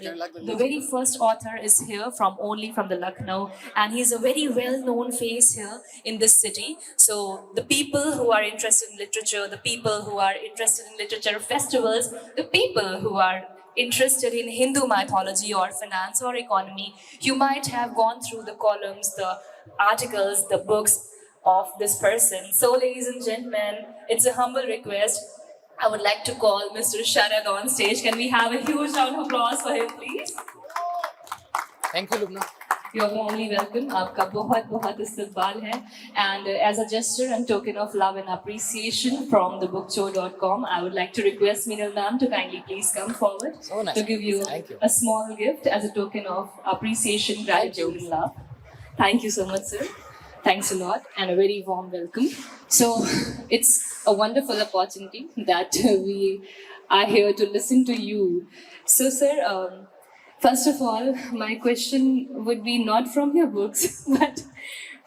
the very first author is here from the Lucknow, and he's a very well-known face here in this city. So the people who are interested in literature, the people who are interested in literature festivals, the people who are interested in Hindu mythology or finance or economy, you might have gone through the columns, the articles, the books of this person. So, ladies and gentlemen, it's a humble request. I would like to call Mr. Sharad on stage. Can we have a huge round of applause for him, please? Thank you, Lubna. You're warmly welcome. आपका बहुत बहुत इस्तकबाल है. And as a gesture and token of love and appreciation from thebooktour.com, I would like to request Meenal ma'am to kindly please come forward to give you a small gift as a token of appreciation, gratitude, and love. Thank you so much, sir. Thanks a lot and a very warm welcome. So it's a wonderful opportunity that we are here to listen to you. So, sir, first of all, my question would be not from your books, but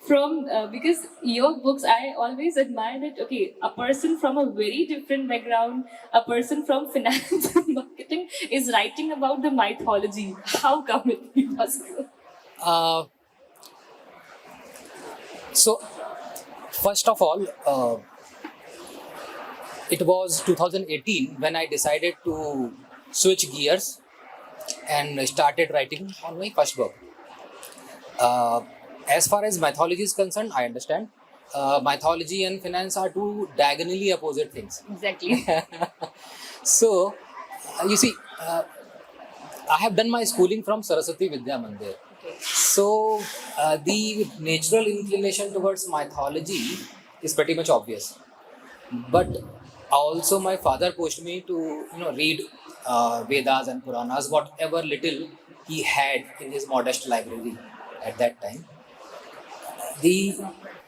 from because your books, I always admire that. Okay, a person from a very different background, a person from finance and marketing, is writing about the mythology. How come it be possible? So, first of all, it was 2018 when I decided to switch gears and started writing on my first book. As far as mythology is concerned, I understand. Mythology and finance are two diagonally opposite things. Exactly. So, you see, I have done my schooling from Saraswati Vidya Mandir. So, the natural inclination towards mythology is pretty much obvious. But also my father pushed me to read Vedas and Puranas, whatever little he had in his modest library at that time.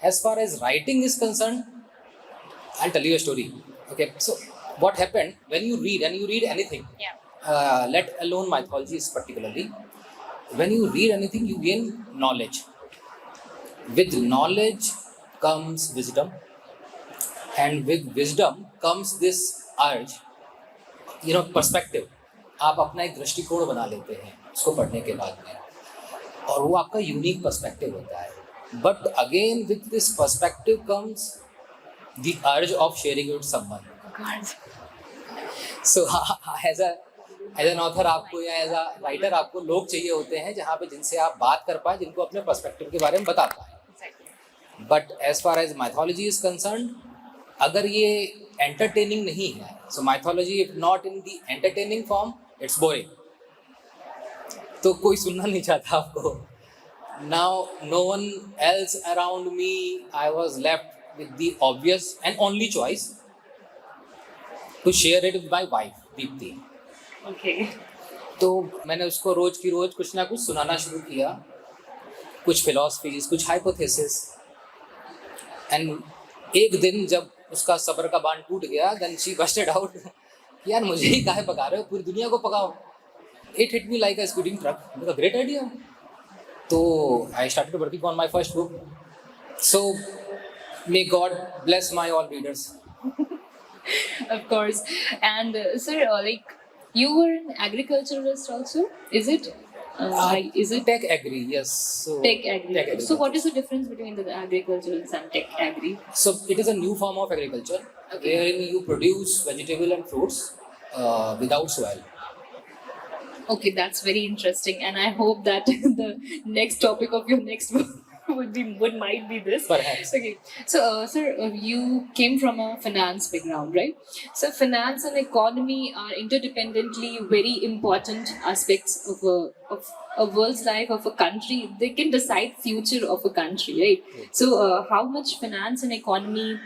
As far as writing is concerned, I'll tell you a story. Okay, so what happened when you read anything, let alone mythology particularly, when you read anything, you gain knowledge. With knowledge comes wisdom, and with wisdom comes this urge, perspective. आप अपना एक दृष्टिकोण बना लेते हैं उसको पढ़ने के बाद में, और वो आपका यूनिक पर्सपेक्टिव होता है. But again, with this perspective comes the urge of sharing it with someone. So, as an author आपको या as a writer आपको लोग चाहिए होते हैं जहाँ पे जिनसे आप बात कर पाए, जिनको अपने पर्सपेक्टिव के बारे में बता पाए. But as far as mythology is concerned, अगर ये entertaining नहीं है, so mythology if not in the entertaining form, it's boring. तो कोई सुनना नहीं चाहता आपको. Now no one else around me, I was left with the obvious and only choice to share it with my wife, Deepti. Okay. तो मैंने उसको रोज की रोज कुछ ना कुछ सुनाना शुरू किया, कुछ फिलॉसफीज, कुछ हाइपोथेसिस. एंड एक दिन जब उसका सब्र का बांध टूट गया, देन शी बस्टेड आउट, यार मुझे ही काहे पका रहे हो, पूरी दुनिया को पकाओ. It hit me like a speeding truck. मतलब ग्रेट आइडिया. तो I started working on my first book. So may God bless my all readers. Of course. And sir, like you were an agriculturalist also, is it? Is it tech agri? Yes. So tech agri. So what is the difference between the agriculturalist and tech agri? So it is a new form of agriculture, wherein you produce vegetable and fruits without soil. Okay, that's very interesting, and I hope that the next topic of your next book might be this. Perhaps. Okay, so sir, you came from a finance background, right? So finance and economy are interdependently very important aspects of a world's life, of a country. They can decide future of a country, right? Yeah. So how much finance and economy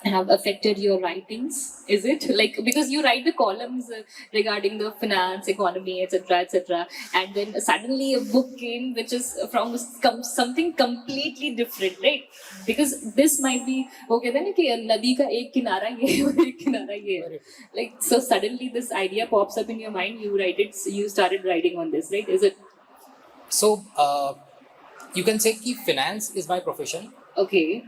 have affected your writings? Is it like, because you write the columns regarding the finance, economy, etc., and then suddenly a book came which is from something completely different, right? Because this might be okay then कि नदी का एक किनारा ये और एक किनारा ये है. Like, so suddenly this idea pops up in your mind, you started writing on this, right? Is it? So you can say कि finance is my profession. Okay.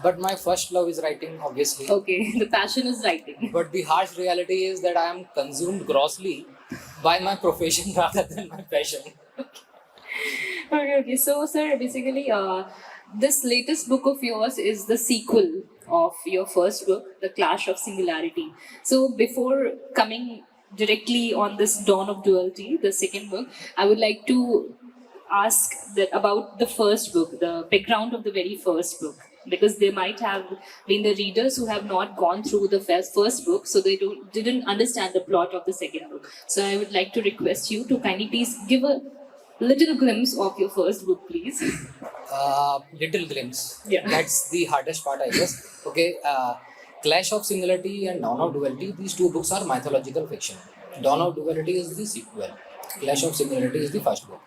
But my first love is writing, obviously. Okay, the passion is writing. But the harsh reality is that I am consumed grossly by my profession rather than my passion. Okay. So, sir, basically, this latest book of yours is the sequel of your first book, The Clash of Singularity. So, before coming directly on this Dawn of Duality, the second book, I would like to ask that about the first book, the background of the very first book, because there might have been the readers who have not gone through the first book, so they didn't understand the plot of the second book. So I would like to request you to kindly please give a little glimpse of your first book, please. Little glimpse. Yeah. That's the hardest part, I guess. Okay. Clash of Singularity and Dawn of Duality, these two books are mythological fiction. Dawn of Duality is the sequel. Clash of Singularity is the first book.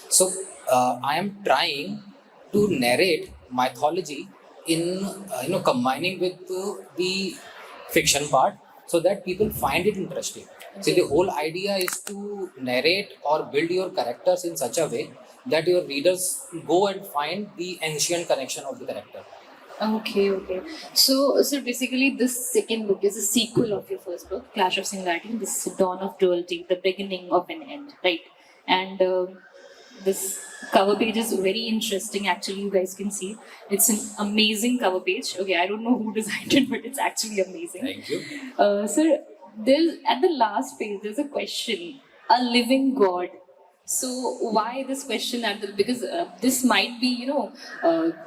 So I am trying to narrate mythology in combining with the fiction part so that people find it interesting. See, the whole idea is to narrate or build your characters in such a way that your readers go and find the ancient connection of the character. Okay. So basically, this second book is a sequel of your first book, Clash of Singularity. This is Dawn of Duality, the beginning of an end, right? And this cover page is very interesting. Actually, you guys can see it's an amazing cover page. Okay, I don't know who designed it, but it's actually amazing. Thank you. Sir, there's at the last page. There's a question: a living God. So why this question at the, because this might be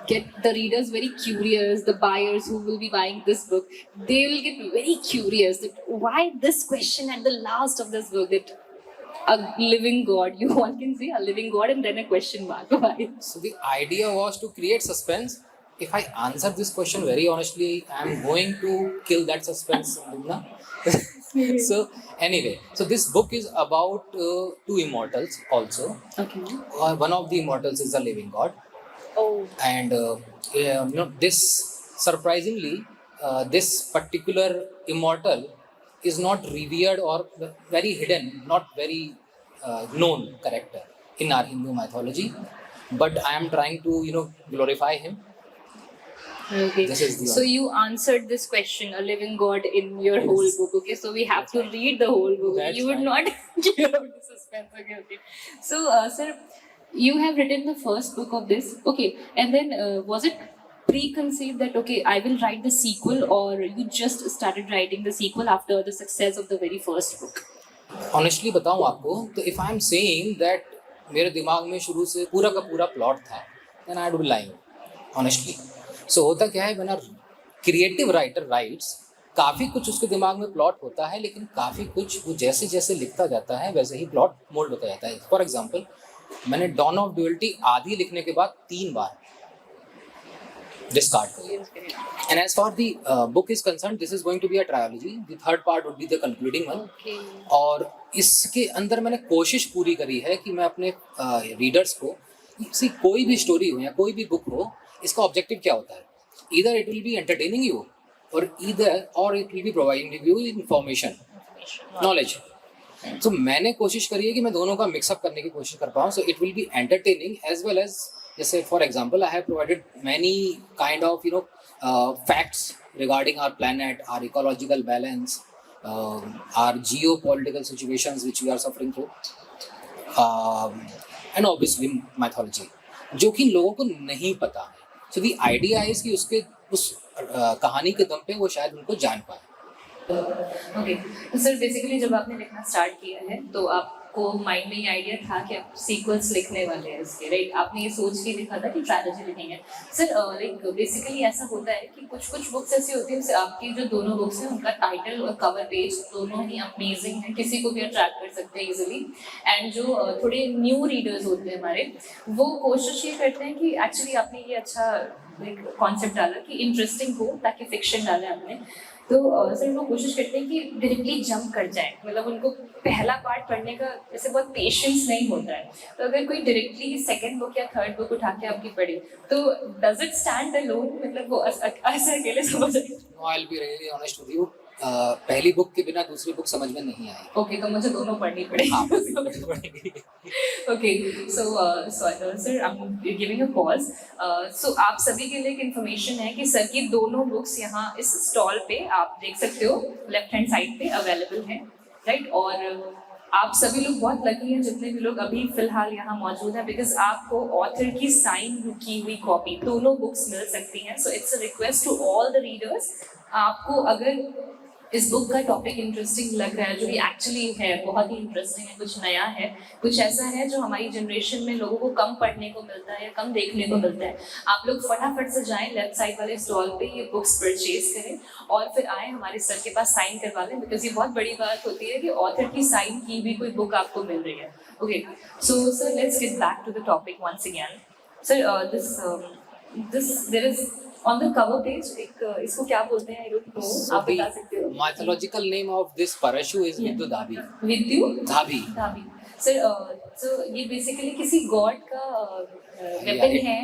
get the readers very curious, the buyers who will be buying this book, they will get very curious that why this question at the last of this book, that a living God, you all can see a living God and then a question mark. Why? So the idea was to create suspense. If I answer this question very honestly, I'm going to kill that suspense, Lubna. So anyway, so this book is about two immortals also. Okay. One of the immortals is the living God, Oh. and this surprisingly, this particular immortal is not revered or very hidden, not very known character in our Hindu mythology. But I am trying to glorify him. Okay. This is the So one. you answered this question, a living God, in your whole book. Okay, so we have to read the whole book. That's You would fine. not give out the suspense. Okay. So, sir, you have written the first book of this. Okay, and then was it preconceived that okay, I will write the sequel, or you just started writing the sequel after the success of the very first book? Honestly बताऊं आपको तो if I am saying that मेरे दिमाग में शुरू से पूरा का पूरा प्लॉट था then I would be lying honestly so होता क्या है when a creative writer writes काफ़ी कुछ उसके दिमाग में प्लॉट होता है लेकिन काफ़ी कुछ वो जैसे जैसे लिखता जाता है वैसे ही प्लॉट मोल्ड होता जाता है फॉर एग्जाम्पल मैंने डॉन ऑफ ड्यूअलिटी आधी लिखने के बाद 3 बार discard कर and as far the book is concerned this is going to be a trilogy the third part would be the concluding one Okay. और इसके अंदर मैंने कोशिश पूरी करी है कि मैं अपने रीडर्स को कोई भी स्टोरी हो या कोई भी बुक हो इसका ऑब्जेक्टिव क्या होता है either it will be entertaining you or it will be providing you information knowledge तो मैंने कोशिश करी है कि मैं दोनों का मिक्सअप करने की कोशिश कर पाऊँ so it will be entertaining as well as जैसे for example I have provided many kind of facts regarding our planet, our ecological balance, our geopolitical situations which we are suffering through, and obviously mythology, जो कि लोगों को नहीं पता है. So the idea is कि उसके उस कहानी के दम पे वो शायद उनको जान पाए. ओके तो सर बेसिकली जब आपने लिखना स्टार्ट किया है तो आपको माइंड में ये आइडिया था कि आप सीक्वल्स लिखने वाले हैं इसके, राइट? आपने ये सोच के लिखा था कि ट्रायलॉजी लिखेंगे. सर लाइक बेसिकली ऐसा होता है कि कुछ बुक्स ऐसी होती हैं, आपकी जो दोनों बुक्स हैं उनका टाइटल और कवर पेज दोनों ही अमेजिंग है, किसी को भी अट्रैक्ट कर सकते हैं इजीली. एंड जो थोड़े न्यू रीडर्स होते हैं हमारे, वो कोशिश ये करते हैं कि एक्चुअली आपने ये अच्छा लाइक कॉन्सेप्ट डाला कि इंटरेस्टिंग हो, ताकि फिक्शन डाला आपने. तो सर वो कोशिश करते हैं कि डायरेक्टली जंप कर जाए, मतलब उनको पहला पार्ट पढ़ने का जैसे बहुत पेशेंस नहीं होता है. तो अगर कोई डायरेक्टली सेकंड बुक या थर्ड बुक उठा के आपकी पढ़े तो डज इट स्टैंड अलोन, मतलब वो ऐसे अकेले समझ जाए? No, I'll be really honest with you. पहली बुक के बिना दूसरी बुक समझ में नहीं आई. ओके तो मुझे दोनों पढ़नी पड़ेगी. Okay so sir I am giving a pause. So आप सभी के लिए एक इन्फॉर्मेशन है कि सर की दोनों बुक्स यहाँ इस स्टॉल पे आप देख सकते हो, लेफ्ट हैंड साइड पे अवेलेबल है, राइट? और आप सभी लोग बहुत लकी हैं जितने भी लोग अभी फिलहाल यहाँ मौजूद हैं, बिकॉज आपको ऑथर की साइन की हुई कॉपी दोनों बुक्स मिल सकती हैं. So it's a request to all the readers, आपको अगर इस बुक का टॉपिक इंटरेस्टिंग लग रहा है, जो कि एक्चुअली है बहुत ही इंटरेस्टिंग है, कुछ नया है, कुछ ऐसा है जो हमारी जनरेशन में लोगों को कम पढ़ने को मिलता है या कम देखने को मिलता है, आप लोग फटाफट से जाएं लेफ्ट साइड वाले स्टॉल पे, ये बुक्स परचेज करें और फिर आए हमारे सर के पास साइन करवा लें, बिकॉज ये बहुत बड़ी बात होती है कि ऑथर की साइन की भी कोई बुक आपको मिल रही है. Okay, so sir let's get back to the topic once again. Sir this there is on the cover page, एक इसको क्या बोलते हैं, I don't know, आप बता सकते हो? Mythological name of this parachute is Vidyu Dhabi. विद्यु Dhabi. Dhabi. Sir so ये बेसिकली किसी गॉड का वेपन है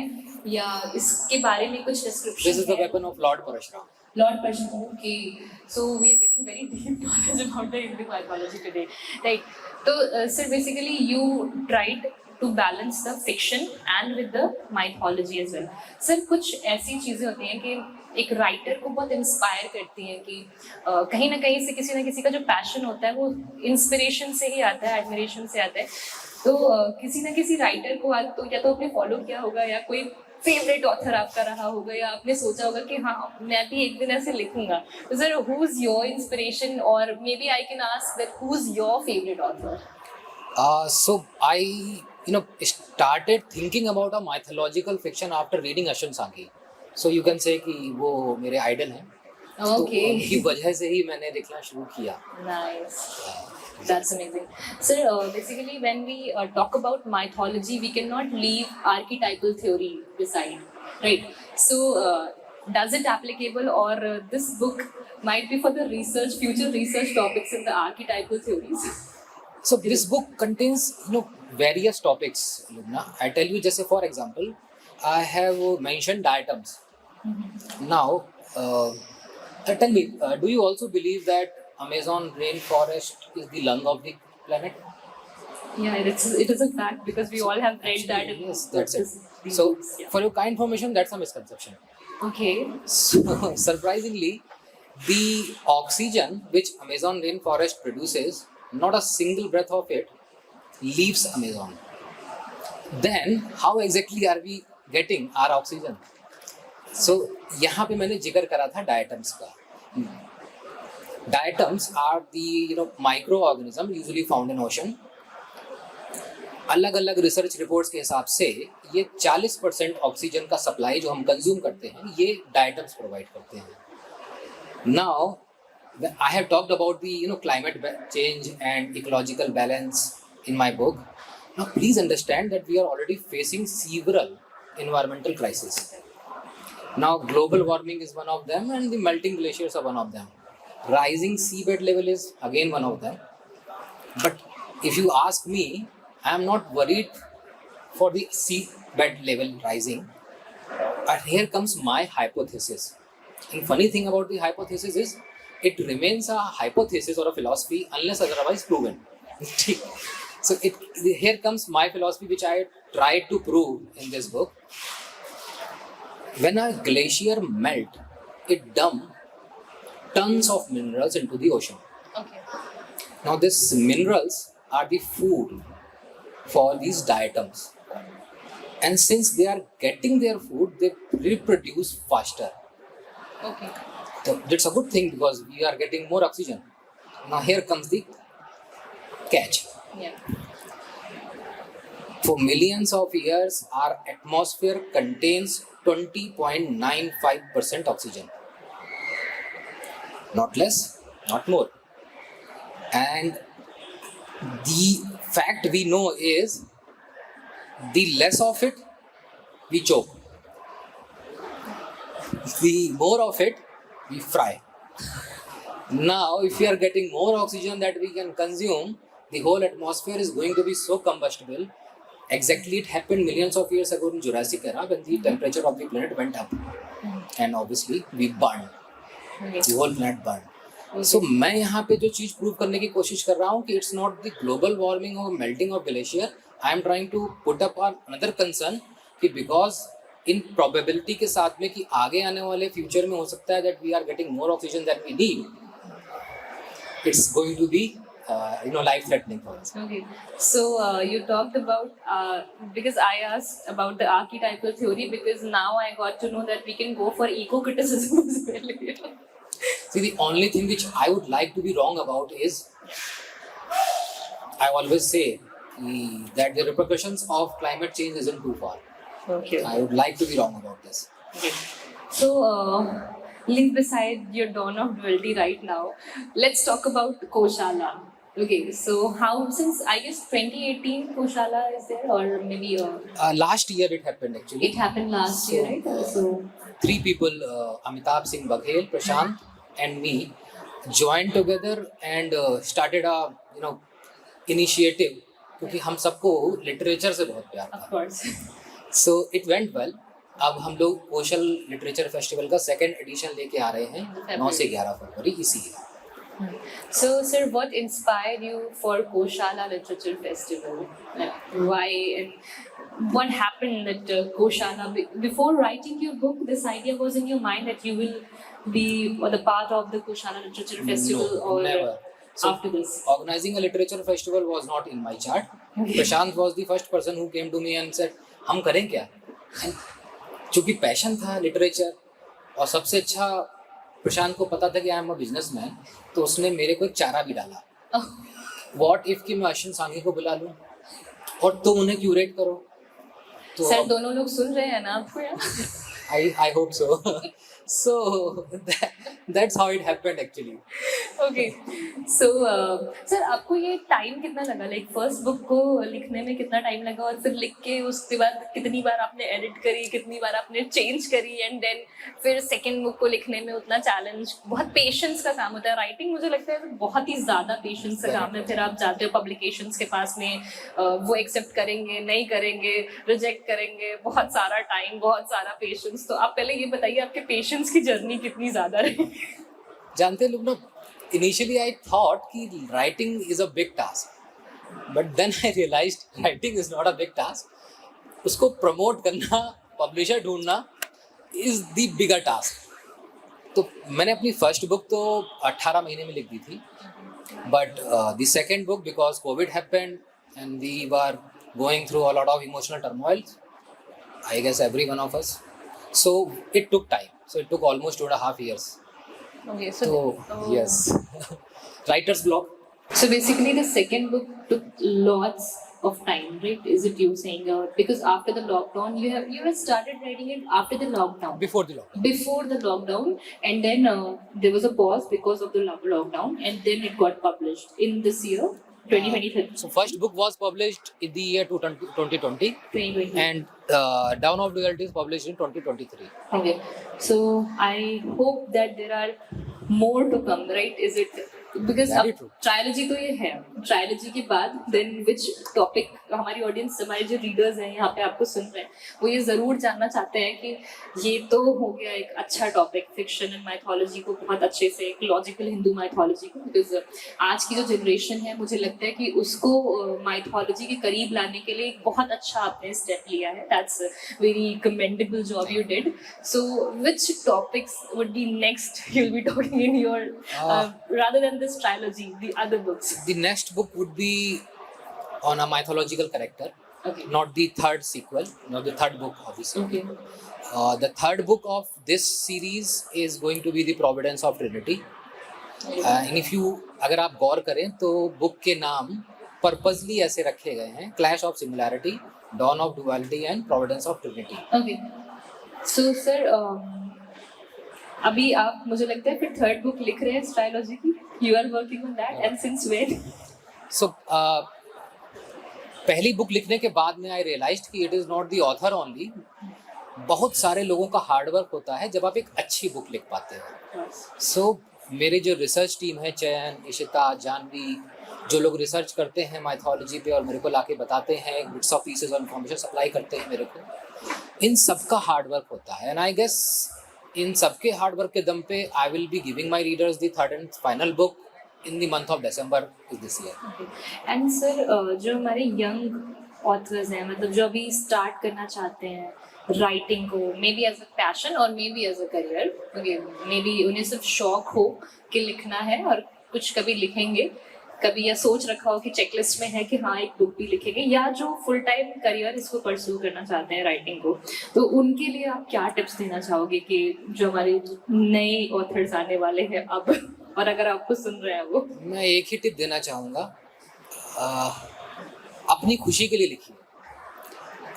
या इसके बारे में कुछ description? This is the weapon of Lord Parashuram. Lord Pershing. Okay, so we are getting very deep knowledge about the Hindu mythology today, right? So sir, basically you tried to balance the fiction and with the mythology as well. Sir कुछ ऐसी चीज़ें होती हैं कि एक writer को बहुत inspire करती हैं कि कहीं ना कहीं से किसी ना किसी का जो पैशन होता है वो इंस्पिरेशन से ही आता है, एडमिरेशन से आता है. तो किसी ना किसी राइटर को आज तो या तो आपने फॉलो किया होगा या कोई फेवरेट ऑथर आपका रहा होगा या आपने सोचा होगा कि हाँ मैं भी एक दिन ऐसे लिखूंगा. तो sir who is your inspiration, और maybe I can ask that who is your favourite author? So I started thinking about a mythological fiction after reading Ashwin Sanghi. So you can say कि वो मेरे idol हैं. तो उनकी वजह से ही मैंने लिखना शुरू किया. Nice. That's amazing. Sir, basically when we talk about mythology, we cannot leave archetypal theory beside, right? So does it applicable, or this book might be for the research, future research topics in the archetypal theories? So this book contains various topics, Lubna. I tell you, just for example, I have mentioned diatoms. Now, tell me, do you also believe that Amazon rainforest is the lung of the planet? Yeah, it is a fact because we all have read that. Yes, that's it. So, for your kind information, that's a misconception. Okay. So, surprisingly, the oxygen which Amazon rainforest produces, not a single breath of it leaves Amazon. Then how exactly are we getting our oxygen? So यहाँ पे मैंने जिक्र करा था diatoms का. Diatoms are the microorganism usually found in ocean. अलग अलग research reports के हिसाब से ये 40% ऑक्सीजन का सप्लाई जो हम कंज्यूम करते हैं ये डायटम्स प्रोवाइड करते हैं. Now I have talked about the climate change and ecological balance in my book. Now please understand that we are already facing several environmental crises. Now global warming is one of them and the melting glaciers are one of them. Rising seabed level is again one of them. But if you ask me, I am not worried for the seabed level rising. But here comes my hypothesis. And funny thing about the hypothesis is it remains a hypothesis or a philosophy unless otherwise proven. So here comes my philosophy which I tried to prove in this book. When a glacier melt, it dumps tons of minerals into the ocean. Okay. Now these minerals are the food for these diatoms. And since they are getting their food, they reproduce faster. Okay. So that's a good thing because we are getting more oxygen. Now here comes the catch. Yeah. For millions of years, our atmosphere contains 20.95% oxygen. Not less, not more. And the fact we know is the less of it, we choke. The more of it, we fry. Now, if we are getting more oxygen that we can consume, the whole atmosphere is going to be so combustible. Exactly, it happened millions of years ago in Jurassic era when the temperature of the planet went up. And obviously, we burned. The whole planet burned. So, मैं यहाँ पे जो चीज़ prove करने की कोशिश कर रहा हूँ कि it's not the global warming or melting of glacier. I am trying to put up another concern कि because in probability के साथ में कि आगे आने वाले future में हो सकता है that we are getting more oxygen than we need. It's going to be life threatening for us. Okay, so you talked about because I asked about the archetypal theory because now I got to know that we can go for ego criticism as well. See, the only thing which I would like to be wrong about is, I always say that the repercussions of climate change isn't too far. Okay. I would like to be wrong about this. Okay. So, leave beside your dawn of duality right now. Let's talk about Koshala. Okay, so how since I guess 2018 Koshala is there, or maybe Last year it happened actually. it happened last year, right? So 3 people, Amitabh Singh Baghel, Prashant, and me, joined together and started a initiative, क्योंकि हम सबको literature से बहुत प्यार of था. course. So it went well. अब हम लोग कौशल लिटरेचर फेस्टिवल का 2nd एडिशन लेके आ रहे हैं 9 से 11 फरवरी इसी year. So, sir, what inspired you for Koshala Literature Festival? Like, why and what happened at Koshala? Before writing your book, this idea was in your mind that you will be the part of the Koshala Literature Festival, No, or never. So, after this? Organizing a literature festival was not in my chart. Prashant was the first person who came to me and said, हम करें क्या? चूँकि passion था literature, और सबसे अच्छा प्रशांत को पता था कि आई एम अ बिजनेसमैन, तो उसने मेरे को एक चारा भी डाला. व्हाट इफ कि मैं अश्विन सांघी को बुला लूँ और तुम उन्हें क्यूरेट करो. तो सर दोनों लोग सुन रहे हैं ना आपको यार? I hope so. So that's how it happened actually. Okay, so sir आपको ये टाइम कितना लगा, लाइक फर्स्ट बुक को लिखने में कितना टाइम लगा, और फिर लिख के उसके बाद कितनी बार आपने एडिट करी, कितनी बार आपने चेंज करी, एंड देन फिर सेकंड बुक को लिखने में उतना चैलेंज, बहुत पेशेंस का काम होता है. राइटिंग मुझे लगता है बहुत ही ज़्यादा पेशेंस का काम है. फिर आप जाते हो पब्लिकेशंस के पास में, वो एक्सेप्ट करेंगे नहीं करेंगे, रिजेक्ट करेंगे, बहुत सारा टाइम, बहुत सारा पेशेंस. तो आप पहले ये बताइए आपके पेशेंस की जर्नी कितनी ज़्यादा रही? जानते लोग ना, initially I thought कि writing is a big task, but then I realized writing is not a big task. उसको promote करना, publisher ढूंढना is the bigger task. तो मैंने अपनी first book तो 18 महीने में लिख दी थी, but the second book, because COVID happened and we were going through a lot of emotional turmoil, I guess every one of us, so it took time. So it took almost 2.5 years. Okay, So yes, writer's block. So basically, the second book took lots of time, right? Is it you saying? Because after the lockdown, you have started writing it after the lockdown. Before the lockdown. Before the lockdown, and then there was a pause because of the lockdown, and then it got published in this year, 2023. So first book was published in the year 2020, 2020. and Dawn of Duality is published in 2023. Okay, so I hope that there are more to come, right? Is it because Very अब true. Trilogy तो ये है, trilogy के बाद then which topic, हमारी audience, हमारे जो readers हैं यहाँ पे आपको सुन रहे हैं, वो ये ज़रूर जानना चाहते हैं कि ये तो हो गया एक अच्छा टॉपिक, फिक्शन एंड माइथोलॉजी को बहुत अच्छे से, एक लॉजिकल हिंदू माइथोलॉजी को, बिकॉज आज की जो जनरेशन है मुझे लगता है कि उसको माइथोलॉजी के करीब लाने के लिए एक बहुत अच्छा आपने स्टेप लिया है. That's very commendable job you did. So which topics would be next you'll be talking in your rather than this trilogy, the other books? The next book would be on a mythological character. Okay. Not the third sequel, not the third book obviously. Okay. The third book of this series is going to be the Providence of Trinity. And if you, अगर आप गौर करें तो book के नाम purposely ऐसे रखे गए हैं: Clash of Similarity, Dawn of Duality and Providence of Trinity. Okay. So sir, अभी आप मुझे लगता है फिर थर्ड बुक लिख रहे हैं इस ट्रायलॉजी की. You are working on that, and since when? So पहली बुक लिखने के बाद में आई रियलाइज्ड कि it is not the author only. बहुत सारे लोगों का हार्डवर्क होता है जब आप एक अच्छी बुक लिख पाते हो. सो मेरे जो रिसर्च टीम है, चयन, इशिता, जानवी, जो लोग रिसर्च करते हैं माइथोलॉजी पे और मेरे को लाके बताते हैं, बिट्स ऑफ पीसेस और इन्फॉर्मेशन सप्लाई करते हैं मेरे को, इन सबका हार्डवर्क होता है. एंड आई गेस इन सबके हार्डवर्क के दम पे I will be giving my readers the third and final book in the month of December this year. Okay. And sir, जो हमारे यंग ऑथर्स हैं, मतलब जो अभी स्टार्ट करना चाहते हैं राइटिंग को, maybe as a passion और maybe as a career, okay, maybe उन्हें सिर्फ शौक हो कि लिखना है और कुछ कभी लिखेंगे, कभी या सोच रखा हो कि चेकलिस्ट में है कि हाँ एक बुक भी लिखेंगे, या जो फुल टाइम करियर इसको परस्यू करना चाहते हैं राइटिंग को, तो उनके लिए आप क्या टिप्स देना चाहोगे कि जो हमारे नए ऑथर्स आने वाले हैं अब, और अगर आपको सुन रहे हैं वो? मैं एक ही टिप देना चाहूँगा, अपनी खुशी के लिए लिखिए।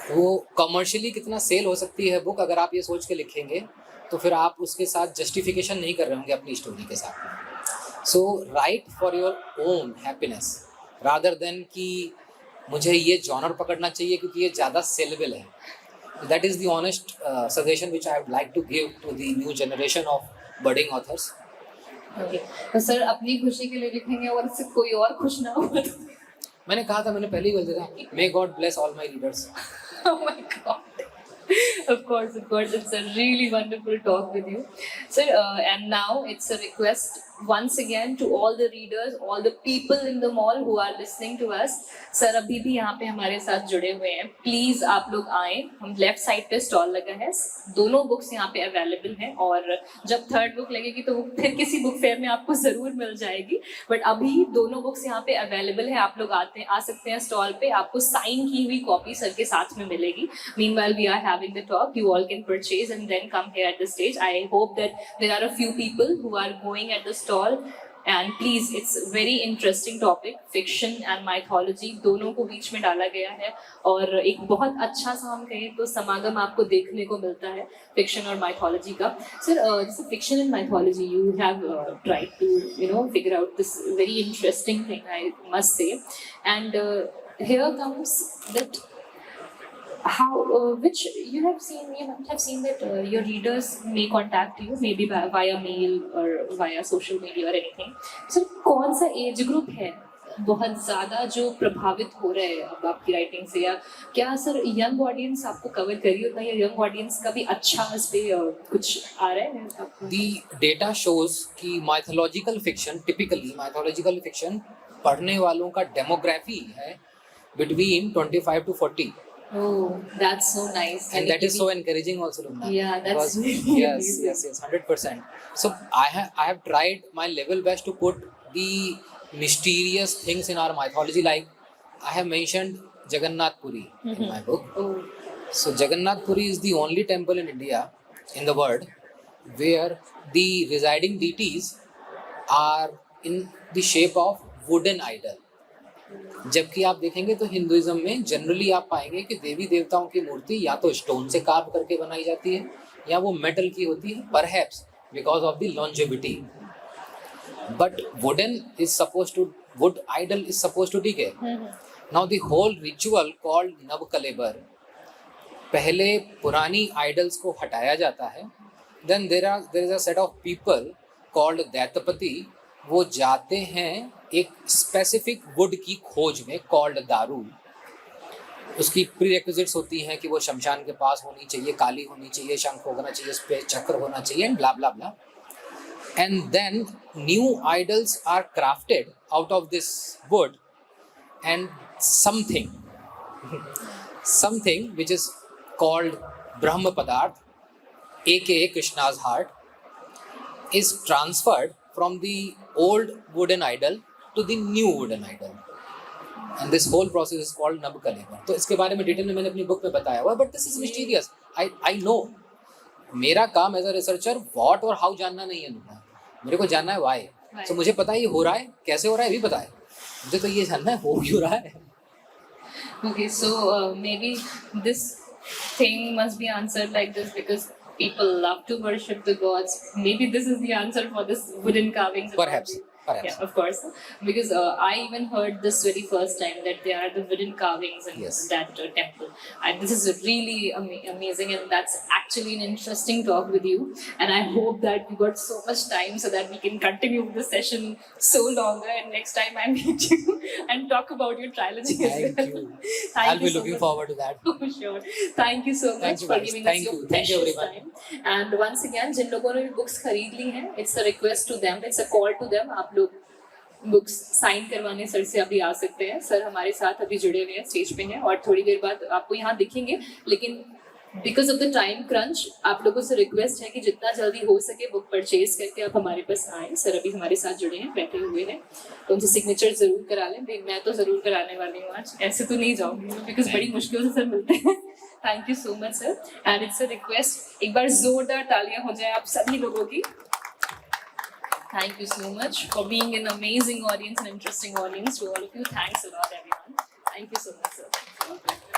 वो कमर्शियली कितना सेल हो सकती है बुक, अगर आप ये सोच के लिखेंगे तो फिर आप उसके साथ जस्टिफिकेशन नहीं कर रहे होंगे अपनी स्टोरी के साथ। So write for your own happiness rather than कि मुझे ये जॉनर पकड़ना चाहिए क्योंकि ये ज़्यादा सेलेबल है। That is the honest suggestion which I would like to give to the new generation of budding authors. Okay, तो सर अपनी खुशी के लिए लिखेंगे और इससे कोई और खुश ना हो तो? मैंने कहा था, मैंने पहले ही बोल दिया था, may God bless all my readers. Oh my God. Of course, it's a really wonderful talk with you. Sir, and now it's a request once again to all the readers, all the people in the mall who are listening to us. Sir, अभी भी यहाँ पे हमारे साथ जुड़े हुए हैं, please आप लोग आए। हम लेफ्ट साइड पे स्टॉल लगा है, दोनों बुक्स यहाँ पे अवेलेबल हैं, और जब थर्ड बुक लगेगी तो वो फिर किसी बुक फेयर में आपको जरूर मिल जाएगी, बट अभी दोनों बुक्स यहाँ पे अवेलेबल है। आप लोग आ सकते हैं स्टॉल पे, आपको साइन की हुई कॉपी सर के साथ में मिलेगी। Meanwhile, we are having the talk. You all can purchase and then come here at the stage. I hope that there are a few people who are going at the stall. And please, it's very interesting topic. Fiction and mythology दोनों को बीच में डाला गया है, और एक बहुत अच्छा सा हम कहें तो समागम आपको देखने को मिलता है fiction और mythology का। Sir, जैसे fiction and mythology, you have tried to figure out this very interesting thing, I must say. And here comes that. How, which you might have seen that your readers may contact you maybe via mail or via social media or anything. So कौन सा age group है बहुत ज़्यादा जो प्रभावित हो रहे हैं अब आपकी राइटिंग से, या क्या सर यंग ऑडियंस आपको कवर करी होता है, या यंग ऑडियंस का भी अच्छा इस पे कुछ आ रहा है आपको? The data shows कि mythological fiction, typically mythological fiction पढ़ने वालों का डेमोग्राफी है between 25 to 40. Oh, that's so nice. And that is so encouraging also, Lumna. Yeah, that's because, really yes, amazing. yes, 100%. So I have tried my level best to put the mysterious things in our mythology. Like I have mentioned Jagannath Puri in my book. Oh. So Jagannath Puri is the only temple in India, in the world, where the residing deities are in the shape of wooden idol. जबकि आप देखेंगे तो Hinduism में generally आप पाएंगे कि देवी देवताओं की मूर्ति या तो स्टोन से कार्व करके बनाई जाती है या वो मेटल की होती है, perhaps because of the longevity, but wood idol is suppose to decay. Now the whole ritual called Nabakalebara, पहले पुरानी आइडल्स को हटाया जाता है, then there is a set of people called Daitapati, वो जाते हैं एक स्पेसिफिक वुड की खोज में कॉल्ड दारू। उसकी प्रीरेक्विजिट्स होती हैं कि वो शमशान के पास होनी चाहिए, काली होनी चाहिए, शंख होना चाहिए, उस पर चक्र होना चाहिए, and blah blah blah. And then new idols are crafted out of this wood, and something which is called Brahma padartha aka Krishna's heart is transferred from the old wooden idol to the new wooden idol, and this whole process is called Nabkaleva. तो इसके बारे में detail में मैंने अपनी book में बताया हुआ है, but this is mysterious. I know मेरा काम एज अ रिसर्चर व्हाट और हाउ जानना नहीं है, मेरे को जानना है व्हाई। सो मुझे पता है ये हो रहा है, कैसे हो रहा है भी पता है, मुझे तो ये जानना है हो क्यों रहा है। Okay, so maybe this thing must be answered like this because people love to worship the gods. Maybe this is the answer for this wooden carvings. Perhaps. Yeah, of course. Because I even heard this very first time that there are the wooden carvings in that temple. And this is really amazing, and that's actually an interesting talk with you. And I hope that we got so much time so that we can continue this session so longer. And next time I meet you and talk about your trilogy. Thank you. I'll be looking forward to that. For sure. Thank you so much for giving us your precious time. And once again, जिन लोगों ने भी books खरीद ली हैं, it's a request to them, it's a call to them. आप लोग books sign करवाने sir से अभी आ सकते हैं। सर हमारे साथ अभी जुड़े हुए हैं, स्टेज पे हैं, और थोड़ी देर बाद आपको यहाँ दिखेंगे, लेकिन because of the time crunch आप लोगों से रिक्वेस्ट है कि जितना जल्दी हो सके बुक परचेज करके आप हमारे पास आएँ. सर अभी हमारे साथ जुड़े हैं, बैठे हुए हैं, तो उनसे सिग्नेचर जरूर करा लें. मैं तो जरूर कराने वाली हूँ आज, ऐसे तो नहीं जाऊँगी बिकॉज बड़ी मुश्किल से सर मिलते हैं. Thank you so much sir. And it's a request, एक बार जोरदार तालियां हो जाए आप सभी लोगों की. Thank you so much for being an amazing audience and interesting audience. To all of you, thanks a lot, everyone. Thank you so much, sir.